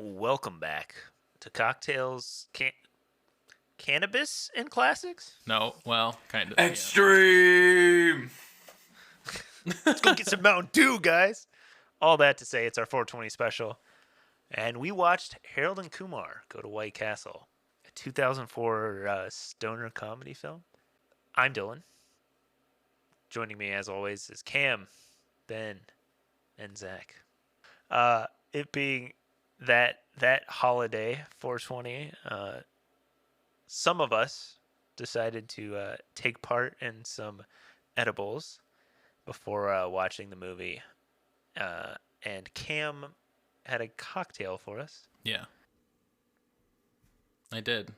Welcome back to Cocktails, Cannabis and Classics. No, well, kind of. Extreme! Let's go get some Mountain Dew, guys. All that to say, it's our 420 special. And we watched Harold and Kumar Go to White Castle, a 2004 stoner comedy film. I'm Dylan. Joining me, as always, is Cam, Ben, and Zach. It being that holiday, 420, some of us decided to take part in some edibles before watching the movie. And Cam had a cocktail for us. Yeah. I did.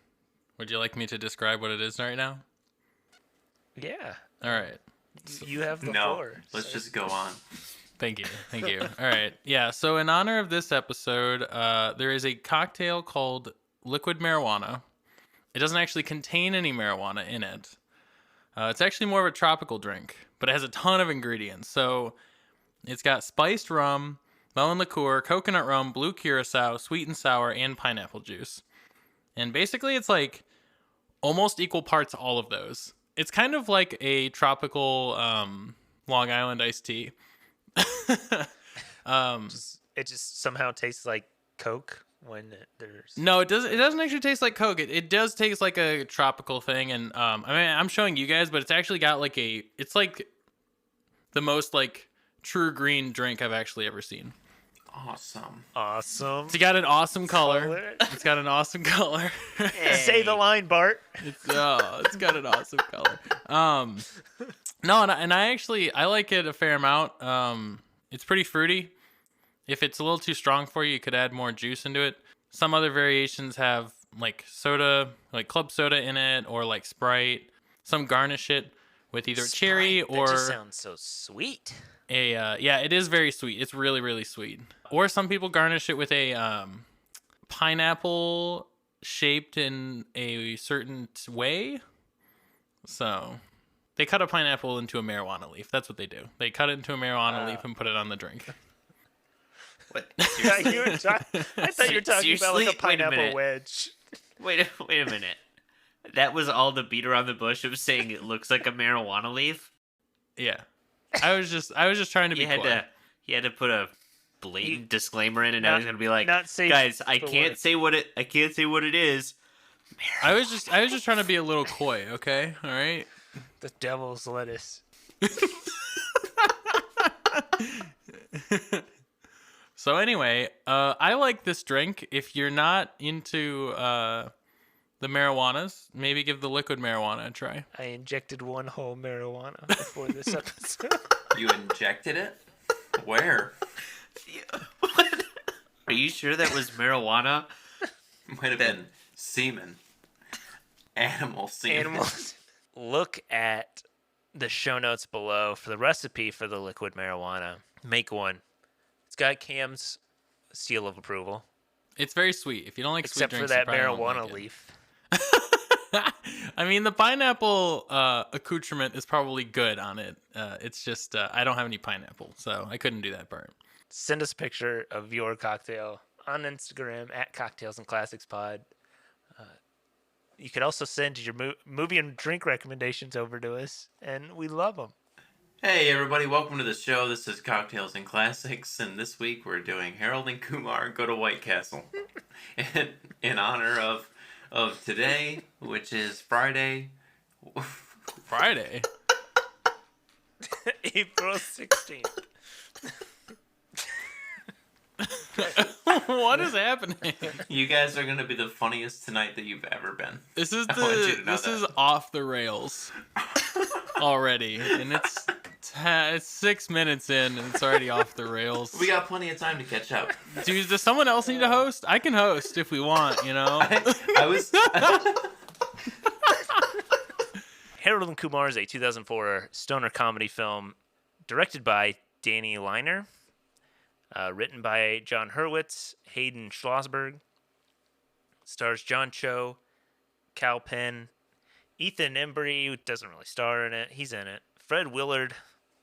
Would you like me to describe what it is right now? Yeah. All right. You have the No, floor. let's so- just go on. Thank you. All right. Yeah, so in honor of this episode, there is a cocktail called liquid marijuana. It doesn't actually contain any marijuana in it. It's actually more of a tropical drink, but it has a ton of ingredients. So it's got spiced rum, melon liqueur, coconut rum, blue curacao, sweet and sour, and pineapple juice. And basically it's like almost equal parts all of those. It's kind of like a tropical Long Island iced tea. It just somehow tastes like Coke when there's... No, it doesn't actually taste like Coke. It does taste like a tropical thing, and I mean, I'm showing you guys, but it's actually got like it's like the most like true green drink I've actually ever seen. Awesome. Awesome. It's got an awesome color. It's got an awesome color. Say the line, Bart. It's got an awesome color. No, and I like it a fair amount. It's pretty fruity. If it's a little too strong for you, you could add more juice into it. Some other variations have like soda, like club soda in it, or like Sprite. Some garnish it with either cherry Sprite, or... That just sounds so sweet. Yeah, it is very sweet. It's really, really sweet. Or some people garnish it with a pineapple shaped in a certain way. So they cut a pineapple into a marijuana leaf. That's what they do. They cut it into a marijuana leaf and put it on the drink. What? Yeah, I thought you were talking about like a Seriously? Wait a pineapple minute. wedge. Wait a minute. That was all the beat around the bush of saying it looks like a marijuana leaf? Yeah. I was just trying to be coy. He had to put a blatant disclaimer in, and now Not- he's gonna be like, not safe guys, I for can't work." say what it is. I was just trying to be a little coy, okay? All right? The devil's lettuce. So anyway, I like this drink. If you're not into the marijuanas, maybe give the liquid marijuana a try. I injected one whole marijuana before this episode. You injected it? Where? What? Are you sure that was marijuana? Might have been semen. Animal semen. Animals. Look at the show notes below for the recipe for the liquid marijuana. Make one. It's got Cam's seal of approval, It's very sweet. If you don't like except sweet for drinks, that you probably won't marijuana like it. leaf. I mean, the pineapple accoutrement is probably good on it. It's just I don't have any pineapple, so I couldn't do that part. Send us a picture of your cocktail on Instagram at Cocktails and Classics Pod. You could also send your movie and drink recommendations over to us, and we love them. Hey everybody, welcome to the show. This is Cocktails and Classics, and this week we're doing Harold and Kumar Go to White Castle. in honor of today, which is Friday. Friday. April 16th. What is happening? You guys are going to be the funniest tonight that you've ever been. This is I want you to know this that. is off the rails already, and it's 6 minutes in, and it's already off the rails. We got plenty of time to catch up. Dude, does someone else need to host? I can host if we want, you know. I was... Harold and Kumar is a 2004 stoner comedy film directed by Danny Liner, written by John Hurwitz, Hayden Schlossberg, stars John Cho, Cal Penn, Ethan Embry, who doesn't really star in it. He's in it. Fred Willard,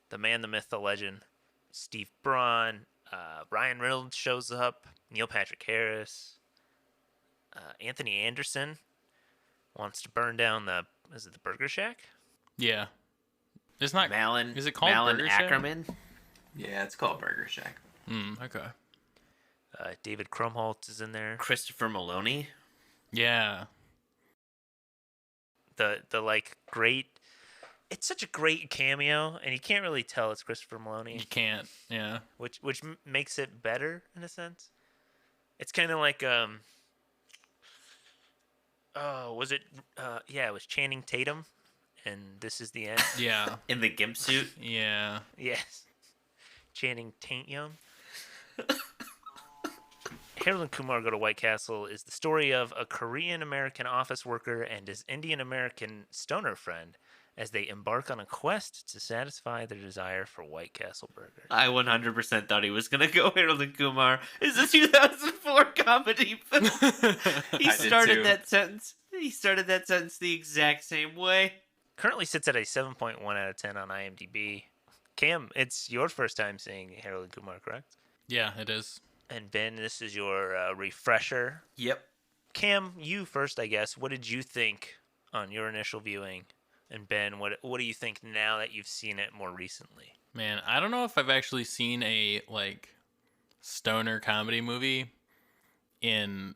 the man, the myth, the legend. Steve Braun. Ryan Reynolds shows up. Neil Patrick Harris. Anthony Anderson wants to burn down the Burger Shack? Yeah. It's not. Malin. Is it called Malin Burger Shack? Ackerman? Yeah, it's called Burger Shack. Okay. David Krumholtz is in there. Christopher Maloney? Yeah. The like great. It's such a great cameo, and you can't really tell it's Christopher You Maloney, can't. Yeah. which makes it better in a sense. It's kind of like oh, was it? Yeah, it was Channing Tatum, and This Is the End. Yeah. In the gimp suit? Yeah. Yes, Channing Tatum. Harold and Kumar Go to White Castle is the story of a Korean American office worker and his Indian American stoner friend as they embark on a quest to satisfy their desire for White Castle burger. I 100% thought he was going to go Harold and Kumar. It's a 2004 comedy film. He I did started too. that sentence. He started that sentence the exact same way. Currently sits at a 7.1 out of 10 on IMDb. Cam, it's your first time seeing Harold and Kumar, correct? Yeah, it is. And Ben, this is your refresher. Yep. Cam, you first, I guess. What did you think on your initial viewing? And Ben, what do you think now that you've seen it more recently? Man, I don't know if I've actually seen a like stoner comedy movie in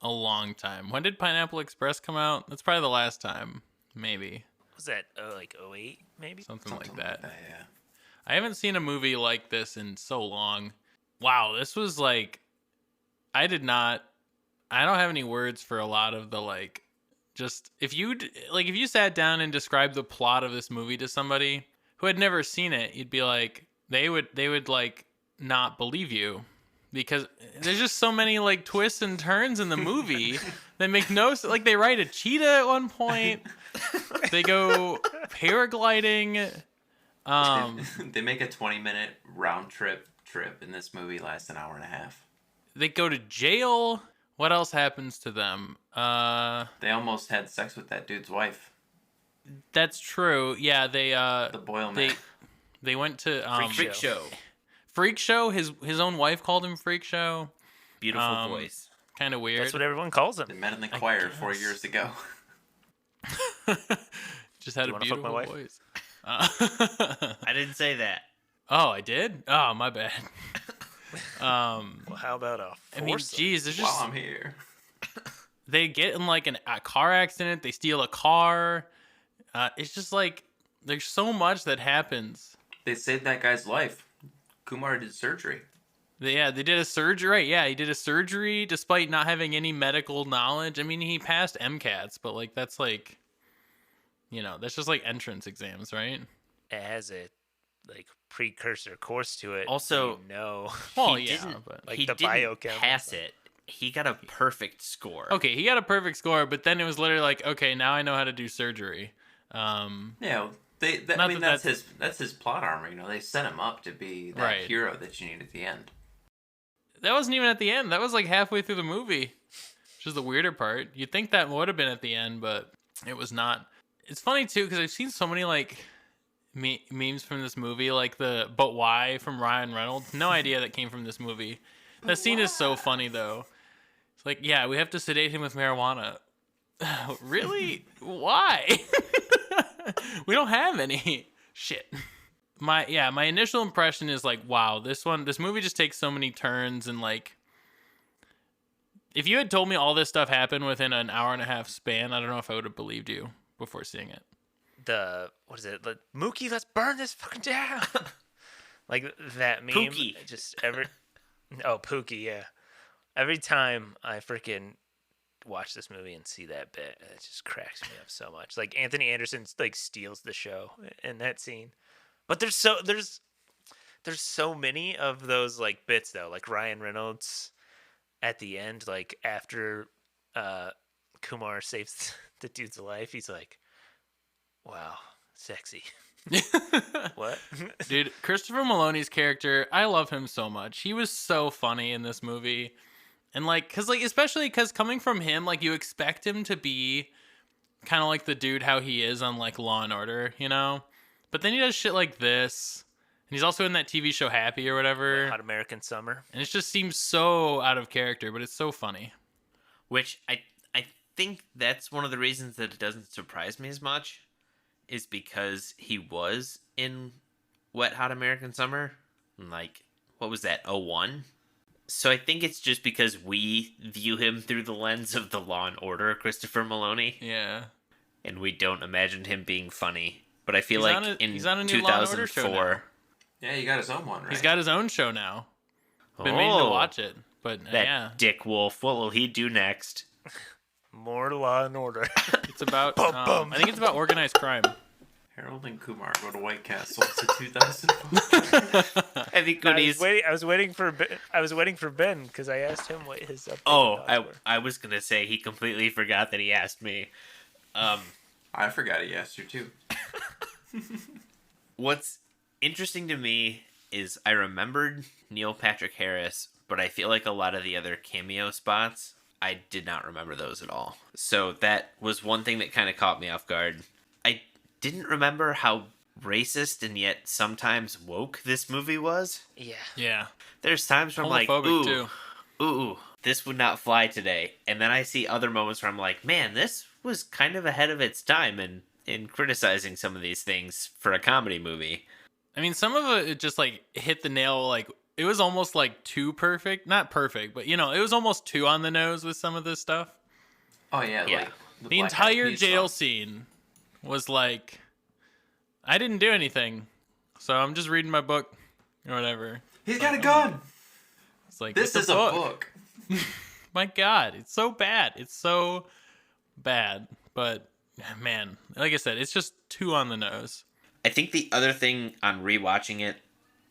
a long time. When did Pineapple Express come out? That's probably the last time, maybe. Was that like 08 maybe? Something like that. Yeah. I haven't seen a movie like this in so long. Wow, this was like I don't have any words for a lot of the like just if you sat down and described the plot of this movie to somebody who had never seen it, you'd be like they would like not believe you because there's just so many like twists and turns in the movie that make no sense. Like they ride a cheetah at one point. They go paragliding. They make a 20-minute round trip, and this movie lasts an hour and a half. They go to jail. What else happens to them? They almost had sex with that dude's wife, That's true. Yeah, they the boil man. they went to Freak show. Freak Show. His own wife called him Freak Show. Beautiful voice. Kind of weird. That's what everyone calls They him. met in the choir 4 guess. years ago. Just had You a wanna fuck beautiful my wife? voice. I didn't say that. Oh, I did? Oh, my bad. Well, how about a I mean, foursome? geez, there's While just I'm here, they get in like a car accident. They steal a car. It's just like there's so much that happens. they saved that guy's life. Kumar did surgery. They did a surgery. Right, yeah, he did a surgery despite not having any medical knowledge. I mean, he passed MCATs, but like that's like, that's just like entrance exams, right? It has a like precursor course to it. Also- no. Well, He yeah, didn't- but Like he the didn't biochem. pass it. He got a perfect score. okay, he got a perfect score, but then it was literally like, okay, now I know how to do surgery. Yeah, I Not mean that that's his plot armor. They set him up to be that Right. hero that you need at the end. That wasn't even at the end. That was like halfway through the movie, which is the weirder part. You'd think that would have been at the end, but it was not. It's funny too because I've seen so many like memes from this movie, like the "But Why" from Ryan Reynolds. No idea that came from this movie. That scene is so funny though. It's like, yeah, we have to sedate him with marijuana. Really? Why? We don't have any. Shit. My initial impression is like, wow, this movie just takes so many turns and like if you had told me all this stuff happened within an hour and a half span, I don't know if I would have believed you before seeing it. What is it? Like, Mookie, let's burn this fucking down. Like that meme. Pookie. Pookie, yeah. Every time I freaking watch this movie and see that bit, it just cracks me up so much. Like Anthony Anderson like steals the show in that scene. But there's so many of those like bits though. Like Ryan Reynolds at the end, like after Kumar saves the dude's life, he's like, "Wow, sexy." What? Dude, Christopher Maloney's character, I love him so much. He was so funny in this movie. And especially because coming from him, like you expect him to be kind of like the dude how he is on like Law and Order, But then he does shit like this, he's also in that TV show Happy or whatever. Hot American Summer. And it just seems so out of character, but it's so funny. Which I think that's one of the reasons that it doesn't surprise me as much, is because he was in Wet Hot American Summer. Like, what was that, 01? So I think it's just because we view him through the lens of the Law and Order Christopher Maloney. Yeah. And we don't imagine him being funny. But I feel He's like he's on a new Law and Order show 2004... now. Yeah, you got his own one, right? He's got his own show now. Been meaning to watch it, but That yeah. Dick Wolf. What will he do next? More Law and Order. It's about, Bum, bum. I think it's about organized crime. Harold and Kumar Go to White Castle. It's a 2004. I think when he's... I was waiting for Ben because I asked him what his updated thoughts were. I was going to say he completely forgot that he asked me. I forgot he asked you too. What's interesting to me is I remembered Neil Patrick Harris, but I feel like a lot of the other cameo spots, I did not remember those at all. So that was one thing that kind of caught me off guard. I didn't remember how racist and yet sometimes woke this movie was. Yeah. Yeah. There's times where I'm like, Homophobic, ooh, this would not fly today. And then I see other moments where I'm like, man, this was kind of ahead of its time in criticizing some of these things for a comedy movie. I mean, some of it just like hit the nail. Like it was almost like too perfect. Not perfect, but it was almost too on the nose with some of this stuff. Oh yeah, Yeah. like The Black Eyed entire Peas jail song. scene was like, I didn't do anything, so I'm just reading my book or whatever. He's got a gun. It's like This it's is a book. My God, it's so bad. It's so bad. But man, like I said, it's just too on the nose. I think the other thing on rewatching it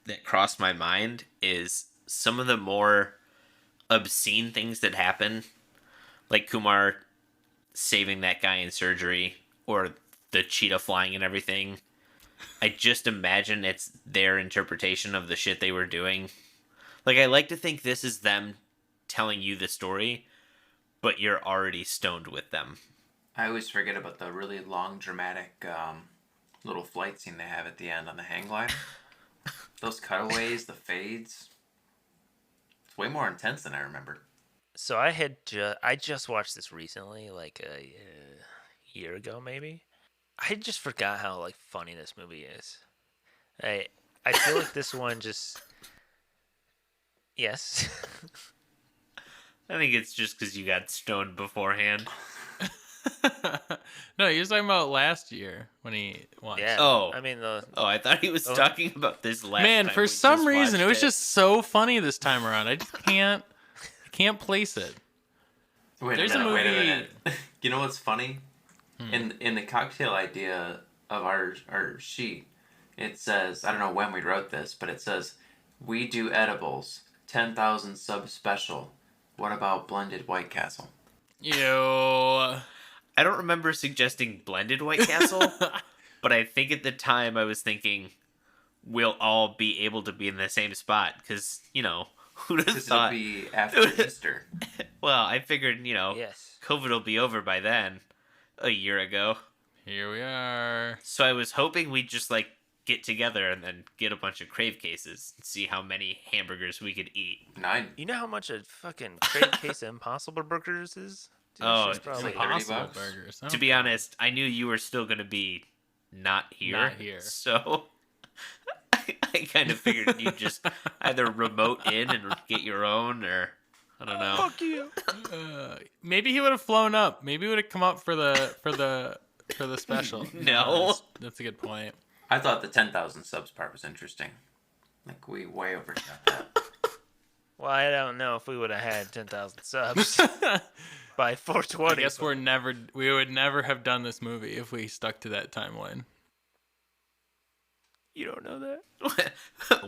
that crossed my mind is some of the more obscene things that happen, like Kumar saving that guy in surgery or the cheetah flying and everything. I just imagine it's their interpretation of the shit they were doing. Like, I like to think this is them telling you the story, but you're already stoned with them. I always forget about the really long, dramatic little flight scene they have at the end on the hang glider. Those cutaways, the fades. It's way more intense than I remembered. So I just watched this recently, like a year ago maybe. I just forgot how like funny this movie is. I feel like this one just yes. I think it's just because you got stoned beforehand. No, he was talking about last year when he watched. Yeah. Oh. I mean I thought he was talking about this last Man, time for we some just reason, it watched was just so funny this time around. I just can't place it. Wait There's a minute, a wait a movie- minute. You know what's funny? In the cocktail idea of our sheet, it says, I don't know when we wrote this, but it says, we do edibles, 10,000 sub special. What about blended White Castle? Yo. I don't remember suggesting blended White Castle, but I think at the time I was thinking we'll all be able to be in the same spot because, who'd have Because it'll thought? be after Easter. Well, I figured, yes. COVID will be over by then, a year ago. Here we are. So I was hoping we'd just, get together and then get a bunch of crave cases and see how many hamburgers we could eat. 9. You know how much a fucking crate case of Impossible Burgers is? Dude, Oh, shit's it's probably like $30. Impossible burgers. To be honest, I knew you were still going to be not here. Not here. So I kind of figured you'd just either remote in and get your own or, I don't know. Fuck you. Maybe he would have flown up. Maybe he would have come up for the special. No. That's a good point. I thought the 10,000 subs part was interesting. Like, we way overshot that. Well, I don't know if we would have had 10,000 subs by 420. I guess we would never have done this movie if we stuck to that timeline. You don't know that?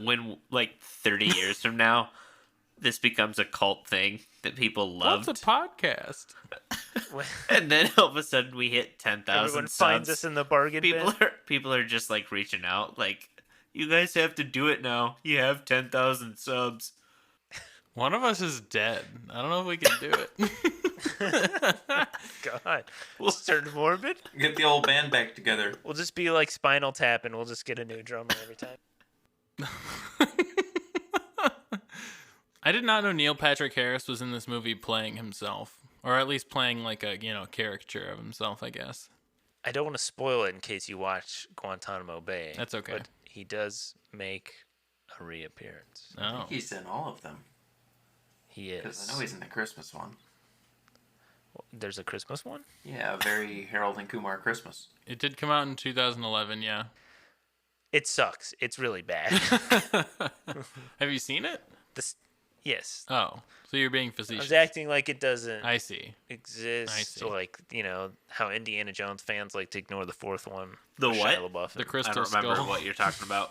When 30 years from now this becomes a cult thing that people loved, What's a podcast? and then all of a sudden we hit 10,000 Everyone subs. finds us in the bargain bin. People are just reaching out you guys have to do it now. You have 10,000 subs. One of us is dead. I don't know if we can do it. God. We'll start morbid. Get the old band back together. We'll just be like Spinal Tap and we'll just get a new drummer every time. I did not know Neil Patrick Harris was in this movie playing himself, or at least playing like a caricature of himself, I guess. I don't want to spoil it in case you watch Guantanamo Bay. That's okay. But he does make a reappearance. I Oh, think he's in all of them. He is. Because I know he's in the Christmas one. There's a Christmas one? Yeah, a very Harold and Kumar Christmas. it did come out in 2011. Yeah. It sucks. It's really bad. Have you seen it? Yes. Oh, so you're being I facetious. was acting like it doesn't I see. exist. I see. Like, how Indiana Jones fans like to ignore the fourth one. The with what? Shia LaBeouf The and- Crystal I don't remember Skull. what you're talking about.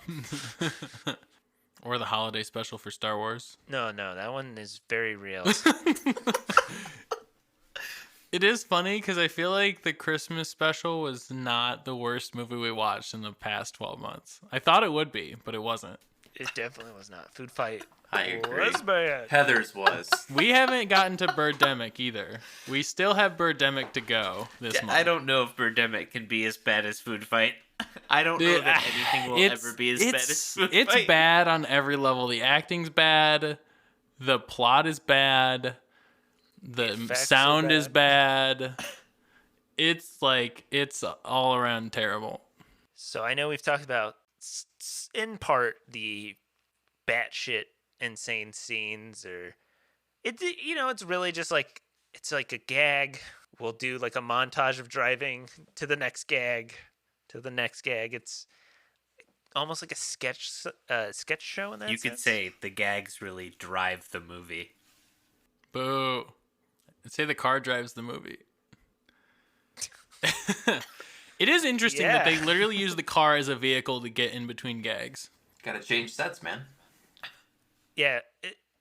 Or the holiday special for Star Wars. No, that one is very real. It is funny because I feel like the Christmas special was not the worst movie we watched in the past 12 months. I thought it would be, but it wasn't. It definitely was not. Food Fight I agree. was bad. Heather's was. We haven't gotten to Birdemic either. We still have Birdemic to go this month. I don't know if Birdemic can be as bad as Food Fight. I don't know that anything will ever be as bad as Food It's Fight. bad on every level. The acting's bad. The plot is bad. The effects sound are is bad. It's all around terrible. So I know we've talked about, in part, the batshit insane scenes, or it's really just like it's like a gag. We'll do like a montage of driving to the next gag, to the next gag. It's almost like a sketch show in that You sense. could say the gags really drive the movie. Boo. I'd say the car drives the movie. It is interesting that they Yeah. literally use the car as a vehicle to get in between gags. Gotta change sets, man. Yeah,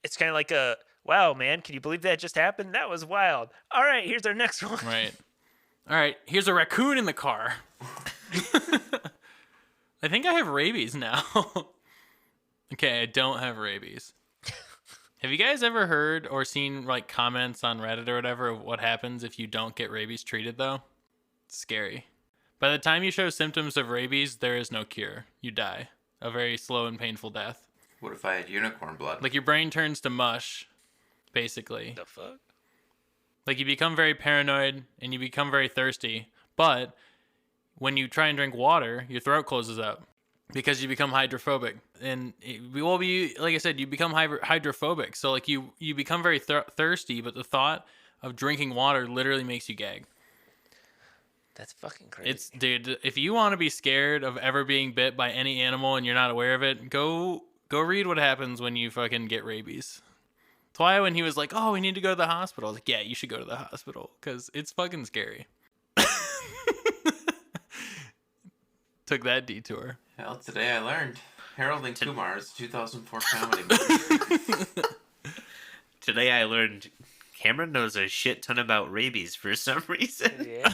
it's kind of like a, wow, man, can you believe that just happened? That was wild. All right, here's our next one. Right. All right, here's a raccoon in the car. I think I have rabies now. Okay, I don't have rabies. Have you guys ever heard or seen like comments on Reddit or whatever of what happens if you don't get rabies treated though? It's scary. By the time you show symptoms of rabies, there is no cure. You die. A very slow and painful death. What if I had unicorn blood? Like your brain turns to mush, basically. The fuck? Like you become very paranoid and you become very thirsty, but when you try and drink water, your throat closes up because you become hydrophobic. And like I said, you become hydrophobic. So like you become very thirsty, but the thought of drinking water literally makes you gag. That's fucking crazy. Dude, if you want to be scared of ever being bit by any animal and you're not aware of it, go read what happens when you fucking get rabies. That's why when he was like, oh, we need to go to the hospital, I was like, yeah, you should go to the hospital because it's fucking scary. Took that detour. Well, today I learned Harold and Kumar is a 2004 comedy movie. Today I learned Cameron knows a shit ton about rabies for some reason. Yeah.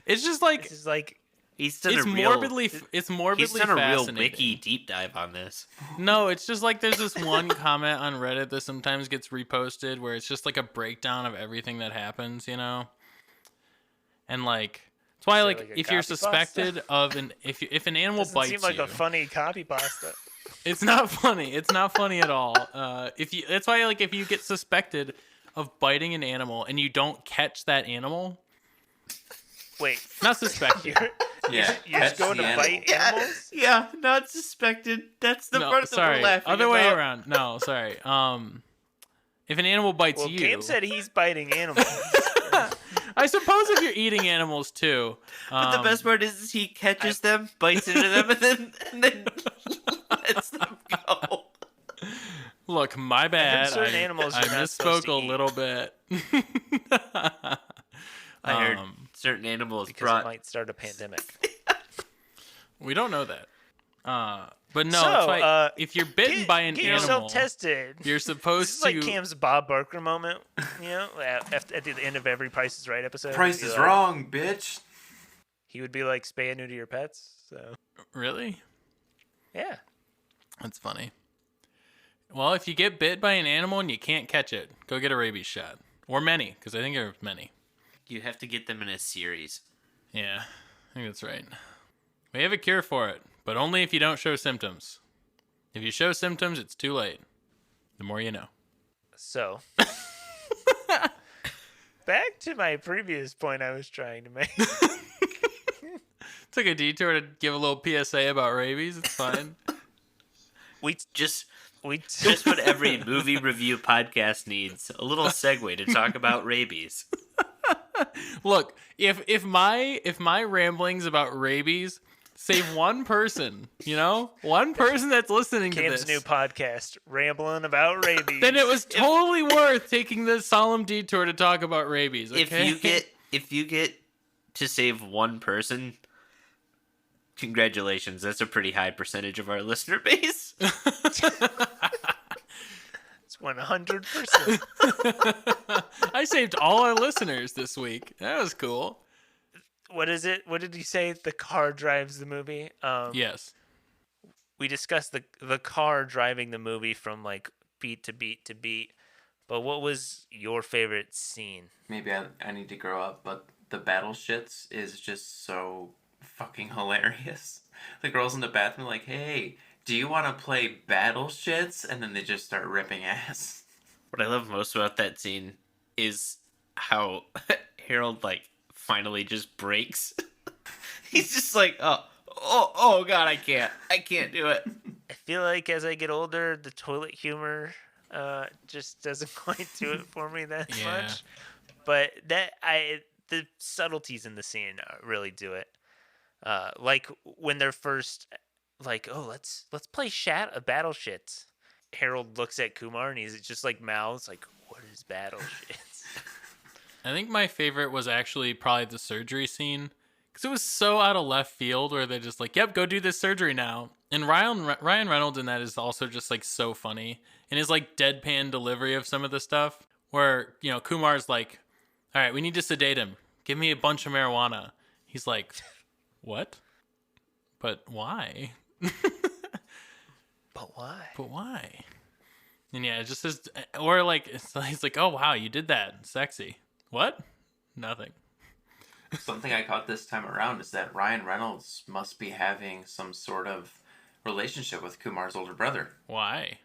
It's just like This is like, He's done it's a real morbidly he's fascinating. done a real wiki deep dive on this. No, it's just like there's this one comment on Reddit that sometimes gets reposted where it's just like a breakdown of everything that happens, and like it's why Is like that like a if you're copy suspected of if an animal doesn't bites seem like you, a funny copy pasta. it's not funny. It's not funny at all. That's why like if you get suspected of biting an animal and you don't catch that animal, Wait, not suspected. Yeah, you're just catch going the to animal. bite animals? Yeah, not suspected. That's the No, part that sorry, we're laughing other way about. around. No, sorry. If an animal bites Well, you, Cam said he's biting animals. I suppose if you're eating animals too. But the best part is he catches them, bites into them, and then lets them go. Look, my bad. certain animals I you're not supposed misspoke to a eat. little bit. I heard certain animals because brought. it might start a pandemic. We don't know that. But no, So, it's like, if you're bitten by an get animal, yourself tested. you're This supposed is to. like Cam's Bob Barker moment, at the end of every Price is Right episode. Price he'd be is like- wrong, bitch. He would be like, spay and neuter your pets. So, Really? yeah. That's funny. Well, if you get bit by an animal and you can't catch it, go get a rabies shot. Or many, because I think there are many. You have to get them in a series. Yeah, I think that's right. We have a cure for it, but only if you don't show symptoms. If you show symptoms, it's too late. The more you know. So, back to my previous point I was trying to make. Took a detour to give a little PSA about rabies. It's fine. Just what every movie review podcast needs. A little segue to talk about rabies. Look, if my ramblings about rabies save one person, one person that's listening to Cam's this, new podcast, Ramblin' About Rabies. then it was totally worth taking this solemn detour to talk about rabies. Okay? If you get to save one person, congratulations. That's a pretty high percentage of our listener base. It's 100%. I saved all our listeners this week. That was cool. What is it? What did you say? The car drives the movie? Yes. We discussed the car driving the movie from like beat to beat to beat. But what was your favorite scene? Maybe I need to grow up, but the battle shits is just so fucking hilarious. The girls in the bathroom are like, hey, do you want to play battle shits? And then they just start ripping ass. What I love most about that scene is how Harold finally just breaks. He's just like, oh god, I can't do it. I feel like as I get older, the toilet humor just doesn't quite do it for me that much. But the subtleties in the scene really do it. Like when they're first like, oh, let's play battle shits. Harold looks at Kumar and he's just like mouths like, what is battle shits? I think my favorite was actually probably the surgery scene, because it was so out of left field where they're just like, yep, go do this surgery now. And Ryan Reynolds in that is also just like so funny. And his like deadpan delivery of some of the stuff where, Kumar's like, all right, we need to sedate him. Give me a bunch of marijuana. He's like, what? But why? But why? But why? And yeah, it just says, or like, he's like, oh wow, you did that. Sexy. What? Nothing. Something I caught this time around is that Ryan Reynolds must be having some sort of relationship with Kumar's older brother. Why?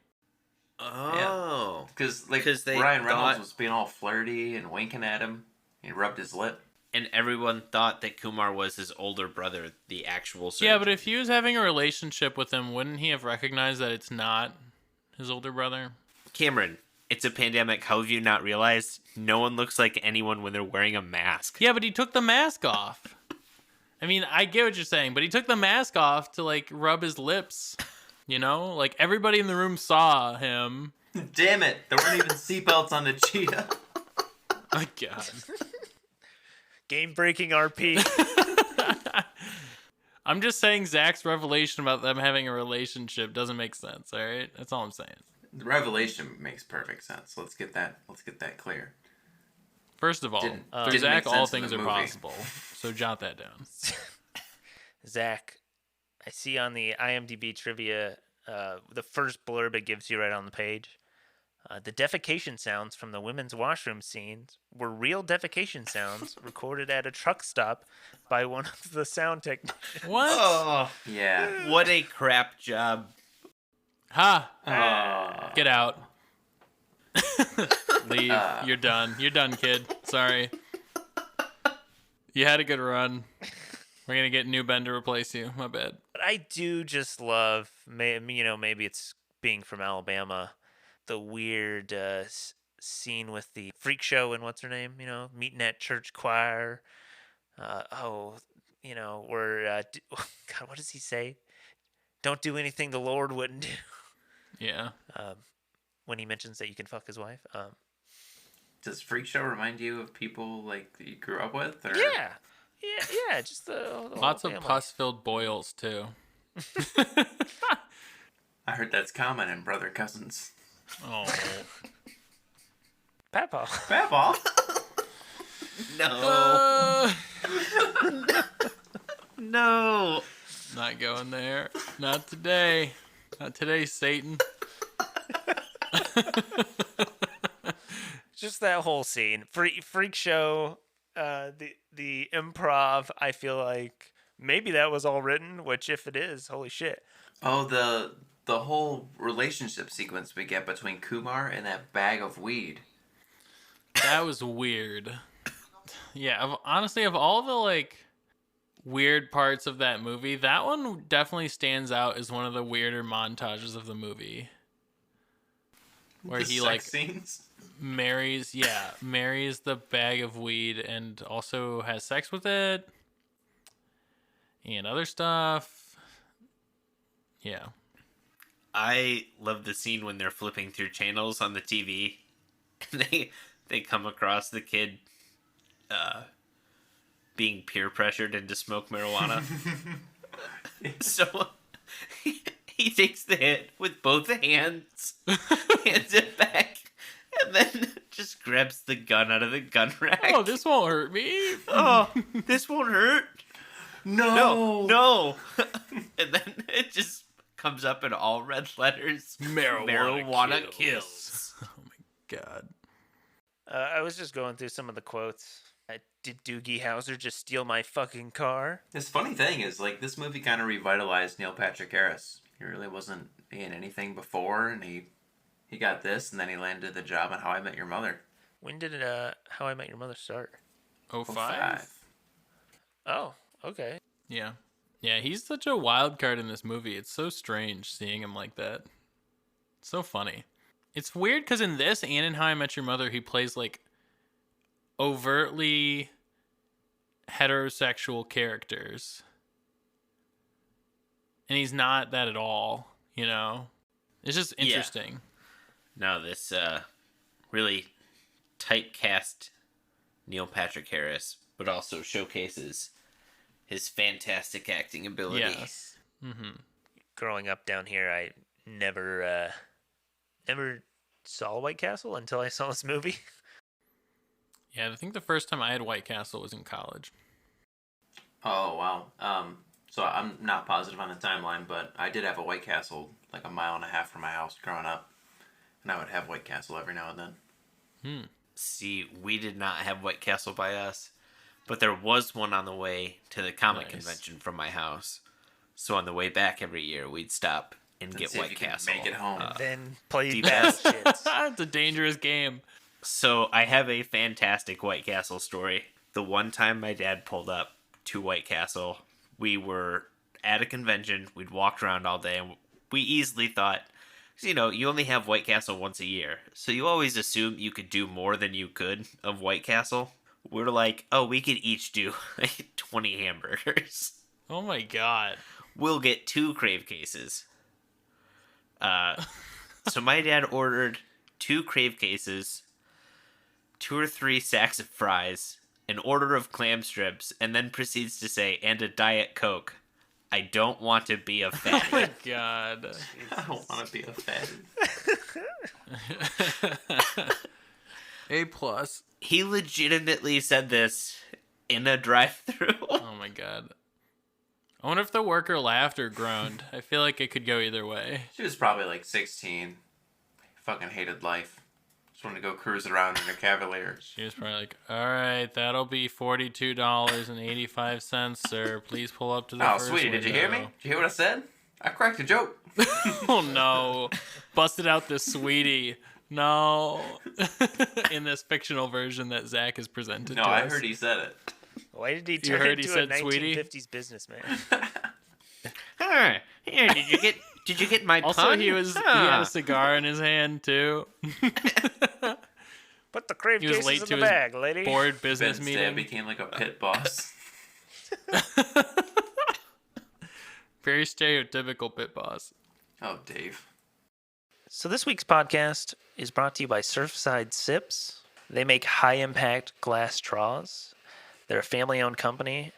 Oh. Because Ryan Reynolds was being all flirty and winking at him. He rubbed his lip. And everyone thought that Kumar was his older brother, the actual surgeon. Yeah, but if he was having a relationship with him, wouldn't he have recognized that it's not his older brother? Cameron, it's a pandemic. How have you not realized no one looks like anyone when they're wearing a mask? Yeah, but he took the mask off. I mean, I get what you're saying, but he took the mask off to, like, rub his lips. Like, everybody in the room saw him. Damn it! There weren't even seatbelts on the cheetah. My God. Game-breaking RP. I'm just saying Zach's revelation about them having a relationship doesn't make sense, all right? That's all I'm saying. The revelation makes perfect sense. Let's get that clear. First of all, through Zach, all things are possible. So jot that down. Zach, I see on the IMDb trivia, the first blurb it gives you right on the page. The defecation sounds from the women's washroom scenes were real defecation sounds recorded at a truck stop by one of the sound technicians. What? Oh, Yeah. what a crap job. Ha! Get out. Leave. You're done. You're done, kid. Sorry. You had a good run. We're going to get new Ben to replace you. My bad. But I do just love, maybe it's being from Alabama, the weird scene with the freak show and what's her name, meeting at church choir. Where, God, what does he say? Don't do anything the Lord wouldn't do. Yeah. When he mentions that you can fuck his wife. Does Freak Show remind you of people like that you grew up with? Or? Yeah. Just the Lots whole of family. pus-filled boils, too. I heard that's common in brother cousins. Oh. Papa. Papa. No. No. Not going there. Not today. Not today, Satan. Just that whole scene. Freak show, the improv, I feel like maybe that was all written, which if it is, holy shit. Oh, the whole relationship sequence we get between Kumar and that bag of weed. That was weird. Yeah, honestly, of all the like weird parts of that movie, that one definitely stands out as one of the weirder montages of the movie. Where The he sex like scenes. marries the bag of weed and also has sex with it and other stuff. Yeah. I love the scene when they're flipping through channels on the TV. They come across the kid being peer pressured into smoke marijuana. So he takes the hit with both hands, hands it back, and then just grabs the gun out of the gun rack. Oh, this won't hurt me. Oh, this won't hurt. No. No. And then it just comes up in all red letters. Marijuana kills. Oh my god. I was just going through some of the quotes. Did Doogie Howser just steal my fucking car? This funny thing is, like, this movie kind of revitalized Neil Patrick Harris. He really wasn't in anything before, and he got this, and then he landed the job on How I Met Your Mother. When did How I Met Your Mother start? 05? Oh, okay. Yeah. Yeah, he's such a wild card in this movie. It's so strange seeing him like that. It's so funny. It's weird because in this and in How I Met Your Mother, he plays like overtly heterosexual characters. And he's not that at all, you know? It's just interesting. No, this really tight cast Neil Patrick Harris, but also showcases his fantastic acting ability. Yes. Mm-hmm. Growing up down here, I never saw White Castle until I saw this movie. Yeah, I think the first time I had White Castle was in college. Oh, wow. So I'm not positive on the timeline, but I did have a White Castle like a mile and a half from my house growing up. And I would have White Castle every now and then. See, we did not have White Castle by us, but there was one on the way to the comic convention from my house. So on the way back every year, we'd stop and get see if White you can Castle. make it home. Then play deep bad shit. It's a dangerous game. So I have a fantastic White Castle story. The one time my dad pulled up to White Castle, we were at a convention. We'd walked around all day, and we easily thought, you know, you only have White Castle once a year, so you always assume you could do more than you could of White Castle. We're like, oh, we could each do 20 hamburgers. Oh my god. We'll get 2 crave cases. So my dad ordered 2 crave cases, 2 or 3 sacks of fries, an order of clam strips, and then proceeds to say, and a Diet Coke. I don't want to be a fatty. Oh my god. I don't want to be a fatty. A+. He legitimately said this in a drive-thru. Oh my god. I wonder if the worker laughed or groaned. I feel like it could go either way. She was probably like 16. Fucking hated life. Just wanted to go cruise around in a Cavalier. She was probably like, alright, that'll be $42.85, sir. Please pull up to the Oh, first sweetie, did you hear me? window." Did you hear what I said? I cracked a joke. Oh no. Busted out the sweetie. No. In this fictional version that Zach has presented No, to I us. heard he said it. Why did he You turn heard he into a said, "Sweetie"? 1950s businessman? Here, did you get my Also, pun? he had a cigar in his hand too. Put the crave He was cases late in to the his bag, lady. board business Ben meeting. Stab became like a pit boss. Very stereotypical pit boss. Oh, Dave. So this week's podcast is brought to you by Surfside Sips. They make high-impact glass straws. They're a family-owned company.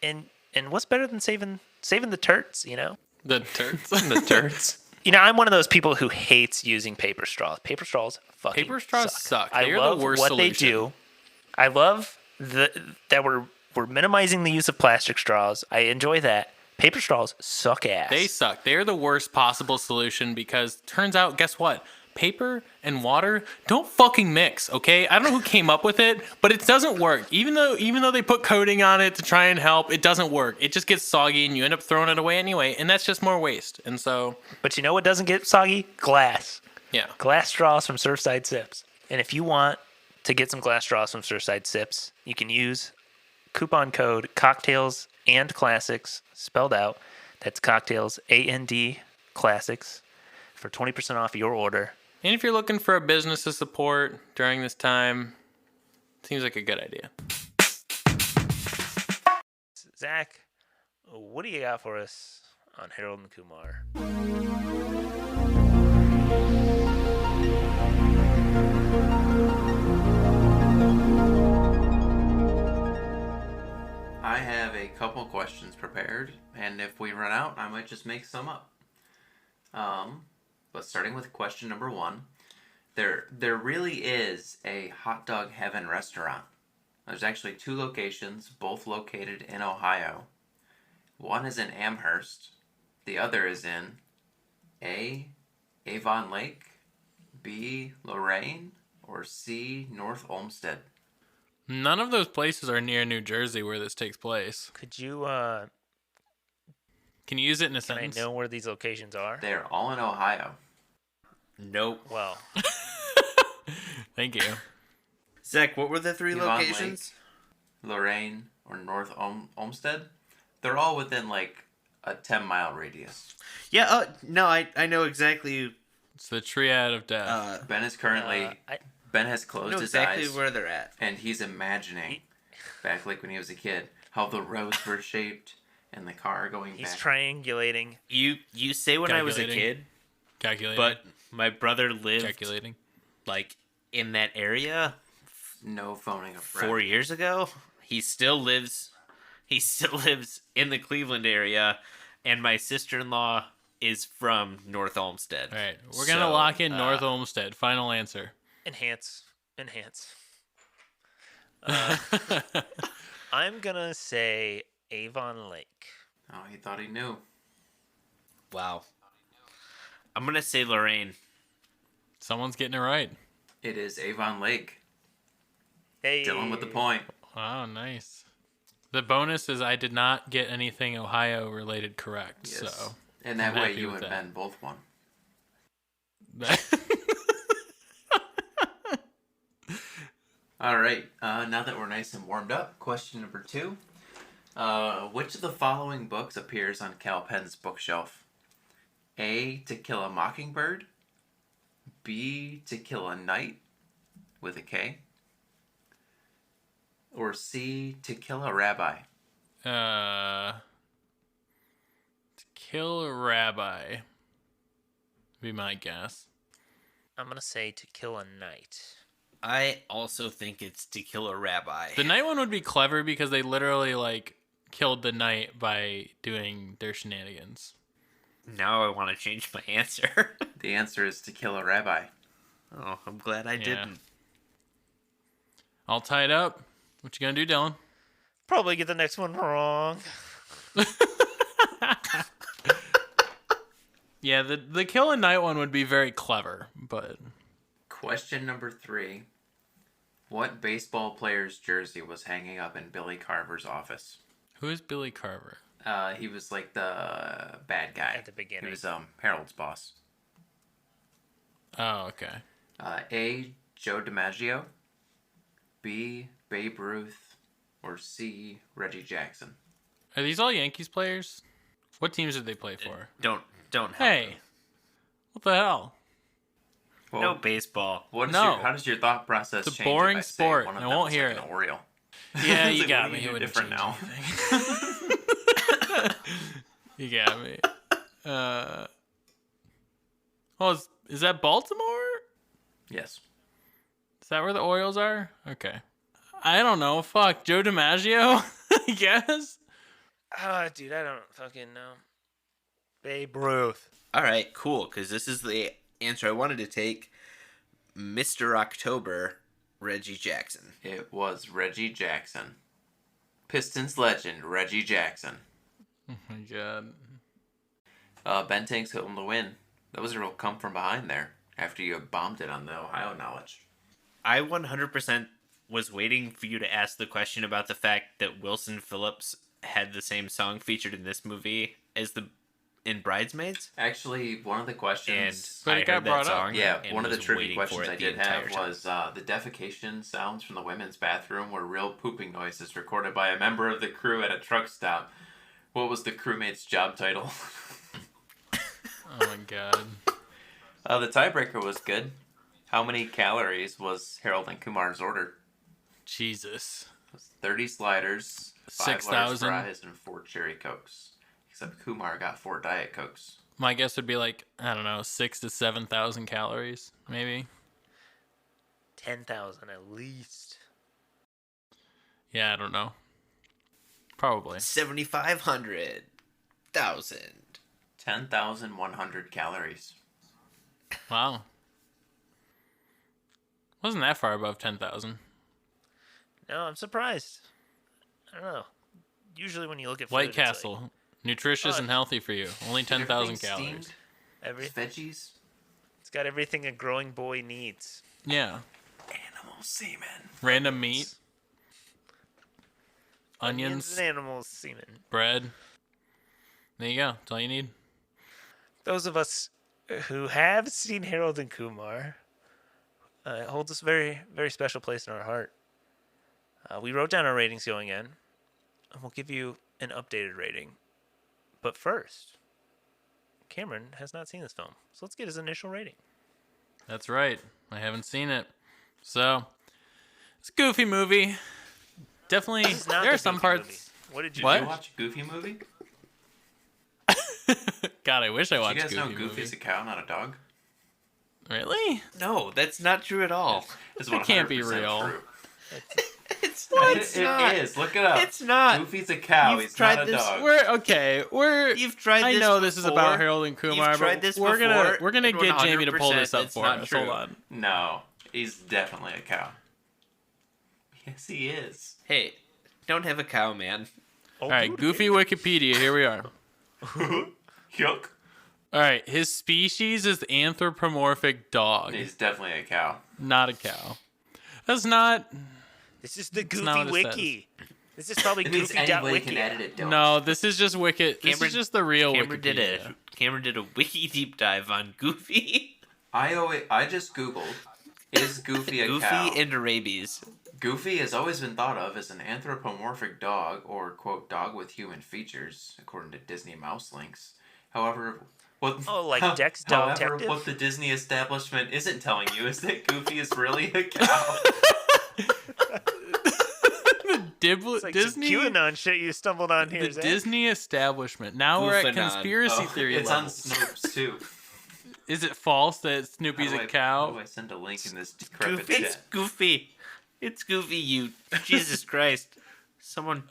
And what's better than saving the turds, you know? The turds. The turds. You know, I'm one of those people who hates using paper straws. Paper straws fucking Paper straws suck. I They are love the worst what solution. they do. I love that we're minimizing the use of plastic straws. I enjoy that. Paper straws suck ass. They suck. They're the worst possible solution because turns out, guess what? paper and water don't fucking mix, okay? I don't know who came up with it, but it doesn't work. Even though they put coating on it to try and help, it doesn't work. It just gets soggy and you end up throwing it away anyway, and that's just more waste. And so, But you know what doesn't get soggy? Glass. yeah. Glass straws from Surfside Sips. And if you want to get some glass straws from Surfside Sips, you can use coupon code cocktails and classics spelled out. That's cocktails AND classics for 20% off your order. And if you're looking for a business to support during this time, seems like a good idea. Zach, what do you got for us on Harold and Kumar? I have a couple questions prepared, and if we run out, I might just make some up. But starting with question number 1, there really is a hot dog heaven restaurant. There's actually 2 locations, both located in Ohio. One is in Amherst, the other is in A, Avon Lake, B, Lorain, or C, North Olmsted. None of those places are near New Jersey where this takes place. Could you, Can you use it in a can I sentence? know where these locations are? They're all in Ohio. Nope. Well, Thank you. Zach, what were the 3 Avon locations? Lake, Lorain, or North Olmsted. They're all within like a 10-mile radius. Yeah, no, I know exactly. It's the triad of death. Ben is currently... Ben has closed know his exactly eyes, where they're at. and he's imagining, back like when he was a kid, how the roads were shaped and the car going he's back. triangulating. You say when I was a Calculating. kid, Calculating. but my brother lived Calculating. like in that area No phoning a friend. 4 years ago. He still lives in the Cleveland area, and my sister-in-law is from North Olmsted. All right. We're going to So, lock in North Olmsted. Final answer. Enhance. I'm gonna say Avon Lake. Oh, he thought he knew. Wow. I'm gonna say Lorraine. Someone's getting it right. It is Avon Lake. Hey, Dylan with the point. Wow, nice. The bonus is I did not get anything Ohio related correct. Yes. So And that I'm way happy you with and that. Ben both won. All right. Now that we're nice and warmed up, question number 2. Which of the following books appears on Cal Penn's bookshelf? A, To Kill a Mockingbird. B, To Kill a Knight with a K. Or C, To Kill a Rabbi. To kill a rabbi. Be my guess. I'm gonna say To Kill a Knight. I also think it's To Kill a Rabbi. The night one would be clever because they literally like killed the knight by doing their shenanigans. Now I want to change my answer. The answer is To Kill a Rabbi. Oh, I'm glad I didn't. All tied up. What you gonna do, Dylan? Probably get the next one wrong. Yeah, the kill a night one would be very clever, but Question number 3. What baseball player's jersey was hanging up in Billy Carver's office? who is Billy Carver? He was like the bad guy. At the beginning. He was Harold's boss. Oh, okay. A, Joe DiMaggio. B, Babe Ruth. Or C, Reggie Jackson. Are these all Yankees players? What teams did they play for? Don't help Hey, me. what the hell? Well, No baseball. how does your thought process It's a change? if boring I say sport. one of I them won't is hear like it. An Oriole. Yeah, It's you like, got what me. do you It do wouldn't different change now? anything. You got me. Well, is that Baltimore? Yes. Is that where the Orioles are? Okay. I don't know. Fuck. Joe DiMaggio, I guess. Dude, I don't fucking know. Babe Ruth. All right, cool, because this is the answer I wanted to take. Mr. October, Reggie Jackson. It was Reggie Jackson. Pistons legend, Reggie Jackson. Oh my god. Ben takes home the win. That was a real come from behind there. after you bombed it on the Ohio knowledge. I 100% was waiting for you to ask the question about the fact that Wilson Phillips had the same song featured in this movie as in Bridesmaids. Actually, one of the questions... But it got brought up. Yeah, and one of the was trivia waiting questions for it I the did entire have time. was the defecation sounds from the women's bathroom were real pooping noises recorded by a member of the crew at a truck stop. What was the crewmate's job title? Oh my god. The tiebreaker was good. How many calories was Harold and Kumar's order? Jesus. It was 30 sliders, 5 large 6,000. fries, and 4 cherry cokes. Except Kumar got 4 Diet Cokes. My guess would be like, I don't know, 6,000 to 7,000 calories, maybe. 10,000 at least. Yeah, I don't know. Probably. 7,500. 1,000. 10,100 calories. Wow. Wasn't that far above 10,000. No, I'm surprised. I don't know. Usually when you look at food, White it's Castle. Nutritious and healthy for you. Only 10,000 Everything calories. steamed, like veggies, it's got everything a growing boy needs. Yeah. animal semen. Random meat. Onions. and animals semen. Bread. There you go. That's all you need. Those of us who have seen Harold and Kumar, it holds a very, very special place in our heart. We wrote down our ratings going in, and we'll give you an updated rating. But first, Cameron has not seen this film, so let's get his initial rating. That's right. I haven't seen it. So, it's a goofy movie. Definitely, This is not there the are some Goofy parts. movie. What did you What? Did you watch a Goofy movie? God, I wish I Did watched you guys know Goofy Goofy's movie. a cow, not a dog? Really? No, that's not true at all. It's That can't be 100% real. true. It's not. It is. Look it up. It's not. Goofy's a cow. You've He's tried not a this- dog. You've tried I this know this is before. about Harold and Kumar, You've tried but this we're before, gonna and get Jamie to pull 100% this up it's for not us. true. Hold on. No, he's definitely a cow. Yes, he is. Hey, don't have a cow, man. Oh, All right, Goofy Wikipedia. Here we are. Yuck. All right, his species is anthropomorphic dog, He's definitely a cow. not a cow. That's not. This is the not Goofy what it Wiki. This is probably It means anybody Goofy.wiki. can edit it. Don't. No, this is just Wiki. This Cameron- is just the real Cameron Wikipedia. Cameron did a wiki deep dive on Goofy. I just googled. Is Goofy a Goofy cow? and Rabies. Goofy has always been thought of as an anthropomorphic dog, or quote, dog with human features, according to Disney Mouse Links. However, Dex Dog however, Detective? what the Disney establishment isn't telling you is that Goofy is really a cow. It's like Disney. some QAnon shit you stumbled on here, The Zach. Disney establishment. Now we're at Goofanon. conspiracy theory It's on levels. Snopes too. Is it false that Snoopy's How a do How cow? do I send a link in this decrepit Goofy. It's chat? Goofy. It's Goofy. You. Jesus Christ. Someone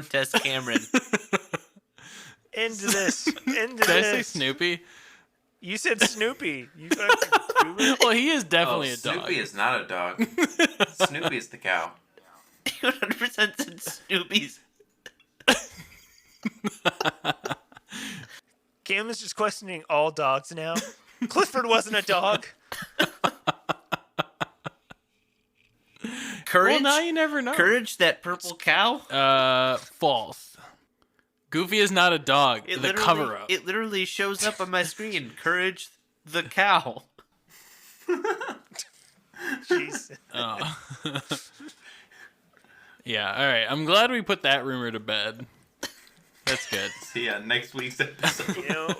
test Cameron. Into this. Into Did I say this. Snoopy? You said Snoopy. You fucking Goober. Well, he is definitely a dog. Snoopy is not a dog. Snoopy is the cow. 100% said Snoopy's. Cam is just questioning all dogs now. Clifford wasn't a dog. Courage. Well, now you never know. Courage, that purple cow. False. Goofy is not a dog. The cover up. It literally shows up on my screen. Courage, the cow. Jeez. Oh. Yeah. All right. I'm glad we put that rumor to bed. That's good. See ya next week's episode. You know,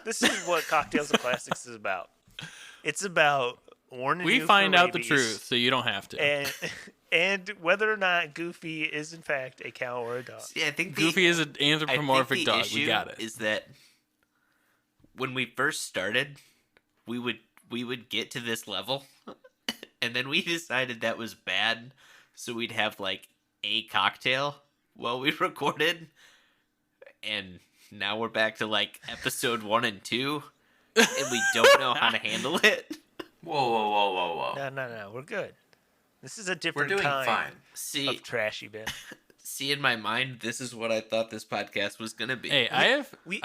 this is what Cocktails and Classics is about. It's about warning We you find for out the rabies truth, so you don't have to. and whether or not Goofy is in fact a cow or a dog. See, I think Goofy is an anthropomorphic dog. Issue We got it. Is that when we first started, we would get to this level, and then we decided that was bad, so we'd have like a cocktail while we recorded, and now we're back to like episode 1 and 2, and we don't know how to handle it. Whoa. No. We're good. This is a We're different doing kind fine. See, of trashy bit. in my mind, this is what I thought this podcast was gonna be. Hey, I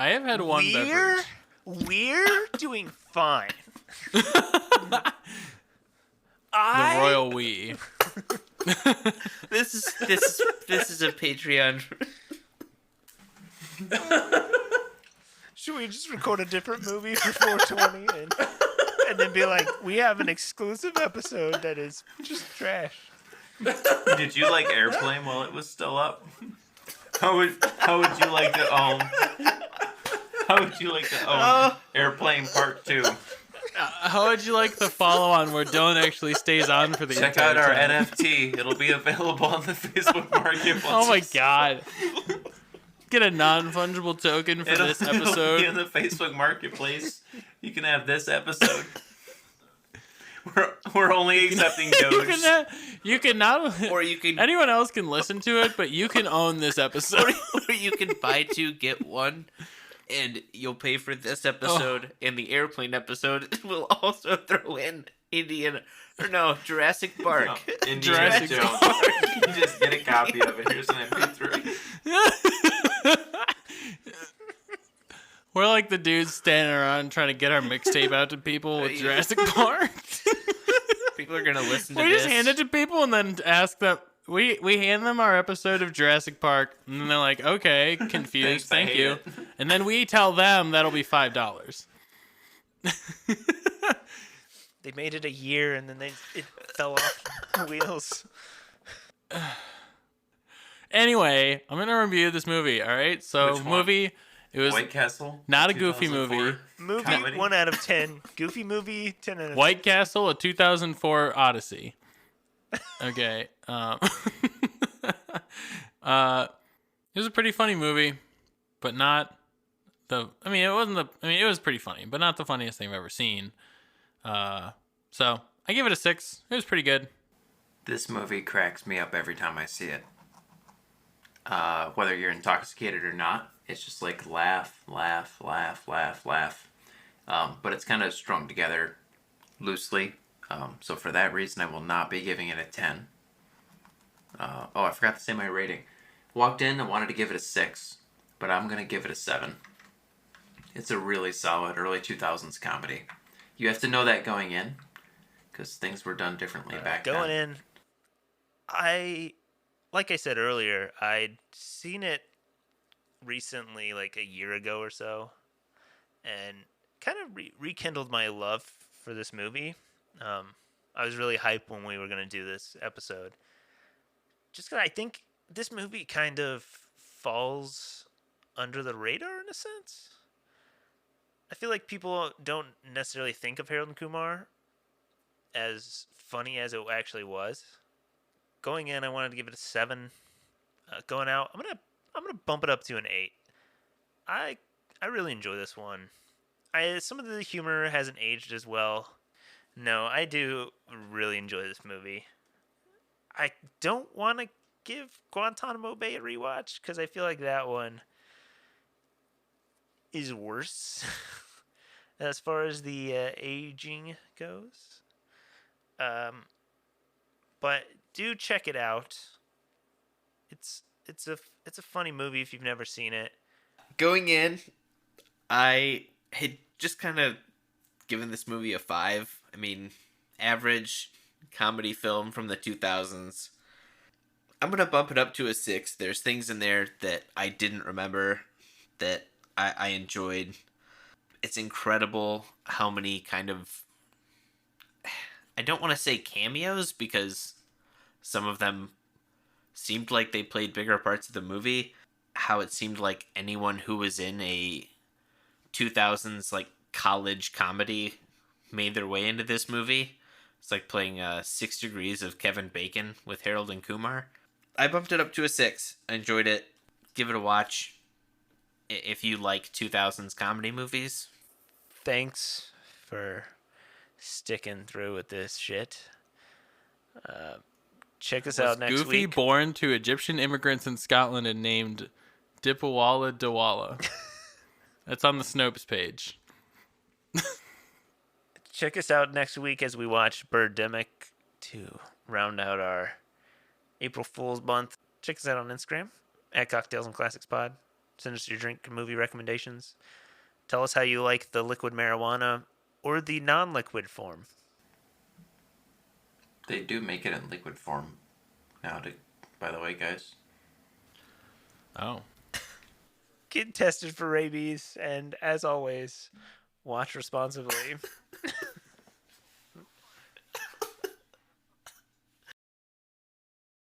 have had one beverage. We're doing fine. The royal we. This is a Patreon. Should we just record a different movie for 420 and then be like, we have an exclusive episode that is just trash? Did you like Airplane while it was still up? How would you like to own? How would you like to own Airplane Part 2? How would you like the follow-on where Dylan actually stays on for the Check entire out our time? NFT. It'll be available on the Facebook Marketplace. Oh my god. Get a non-fungible token for this It'll be episode. in the Facebook Marketplace. You can have this episode. We're only accepting Doge. You can not... Or you can Anyone else can listen to it, but you can own this episode. or you can buy 2 get 1, and you'll pay for this episode and the Airplane episode. We'll also throw in Jurassic Park. No, Indiana Jurassic Jones. You just get a copy of it. Here's an MP3. We're like the dudes standing around trying to get our mixtape out to people with Jurassic Park. People are gonna listen to We this. just hand it to people and then ask them. We hand them our episode of Jurassic Park, and then they're like, "Okay, confused, Thanks, I thank hate you." it. And then we tell them that'll be $5. They made it a year and then it fell off the wheels. Anyway, I'm gonna review this movie. All right, so Which one? movie. It was White Castle. not a goofy 2004 movie. Movie, comedy. 1 out of 10. Goofy movie, 10 out of 10. White Castle, a 2004 Odyssey. Okay. It was a pretty funny movie, but not the. I mean, it wasn't the. I mean, it was pretty funny, but not the funniest thing I've ever seen. So I give it a 6. It was pretty good. This movie cracks me up every time I see it. Whether you're intoxicated or not, it's just like laugh, laugh, laugh, laugh, laugh. But it's kind of strung together loosely. So for that reason, I will not be giving it a 10. I forgot to say my rating. Walked in, I wanted to give it a 6, but I'm going to give it a 7. It's a really solid early 2000s comedy. You have to know that going in, because things were done differently back Going then. in, like I said earlier, I'd seen it recently, like a year ago or so, and kind of rekindled my love for this movie. I was really hyped when we were going to do this episode. Just 'cause I think this movie kind of falls under the radar in a sense. I feel like people don't necessarily think of Harold and Kumar as funny as it actually was. Going in, I wanted to give it a 7. Going out, I'm gonna bump it up to an 8. I really enjoy this one. Some of the humor hasn't aged as well. No, I do really enjoy this movie. I don't want to give Guantanamo Bay a rewatch because I feel like that one is worse as far as the aging goes. But do check it out. It's a funny movie if you've never seen it. Going in, I had just kind of given this movie a 5. I mean, average comedy film from the 2000s. I'm going to bump it up to a 6. There's things in there that I didn't remember that I enjoyed. It's incredible how many kind of... I don't want to say cameos because some of them seemed like they played bigger parts of the movie. How it seemed like anyone who was in a 2000s like college comedy made their way into this movie. It's like playing 6 Degrees of Kevin Bacon with Harold and Kumar. I bumped it up to a 6. I enjoyed it. Give it a watch if you like 2000s comedy movies. Thanks for sticking through with this shit. Check us out next Goofy week. born to Egyptian immigrants in Scotland and named Dipawala Dawala. That's on the Snopes page. Check us out next week as we watch Birdemic to round out our April Fool's month. Check us out on Instagram at Cocktails and Classics Pod. Send us your drink and movie recommendations. Tell us how you like the liquid marijuana or the non-liquid form. They do make it in liquid form now, by the way, guys. Oh. Get tested for rabies, and as always, watch responsibly.